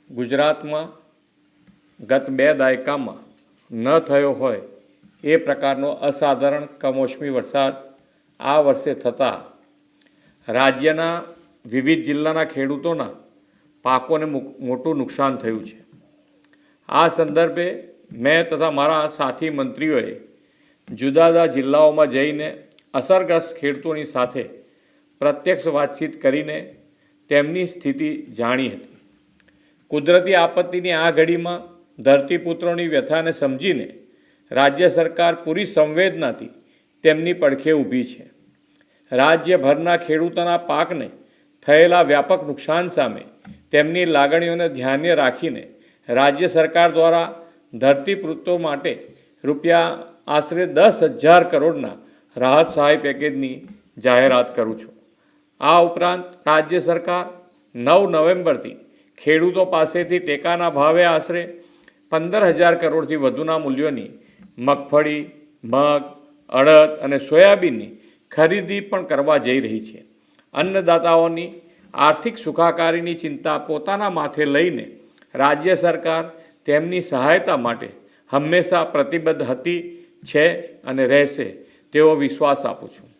ગુજરાતમાં ગત 2 દાયકામાં ન થયો હોય એ પ્રકારનો અસાધારણ કમોસમી વરસાદ આ વર્ષે થતાં રાજ્યના વિવિધ જિલ્લાના ખેડૂતોના પાકોને મોટું નુકસાન થયું છે। આ સંદર્ભે મેં તથા મારા સાથી મંત્રીઓએ જુદા જુદા જિલ્લાઓમાં જઈને અસરગ્રસ્ત ખેડૂતોની સાથે પ્રત્યક્ષ વાતચીત કરીને તેમની સ્થિતિ જાણી હતી। કુદરતી આપત્તિની આ ઘડીમાં ધરતીપુત્રોની વ્યથાને સમજીને રાજ્ય સરકાર પૂરી સંવેદનાથી તેમની પડખે ઊભી છે। રાજ્યભરના ખેડૂતોના પાકને થયેલા વ્યાપક નુકસાન સામે તેમની લાગણીઓને ધ્યાને રાખીને રાજ્ય સરકાર દ્વારા ધરતીપુત્રો માટે આશરે 10,000 કરોડના રાહત સહાય પેકેજની જાહેરાત કરું છું। આ ઉપરાંત રાજ્ય સરકાર 9 નવેમ્બરથી ખેડૂતો પાસેથી ટેકાના ભાવે આશરે 15,000 કરોડથી વધુના મૂલ્યોની મગફળી, મગ, અડદ અને સોયાબીનની ખરીદી પણ કરવા જઈ રહી છે। અન્નદાતાઓની આર્થિક સુખાકારીની ચિંતા પોતાના માથે લઈને રાજ્ય સરકાર તેમની સહાયતા માટે હંમેશા પ્રતિબદ્ધ હતી, છે અને રહેશે તેવો વિશ્વાસ આપું છું।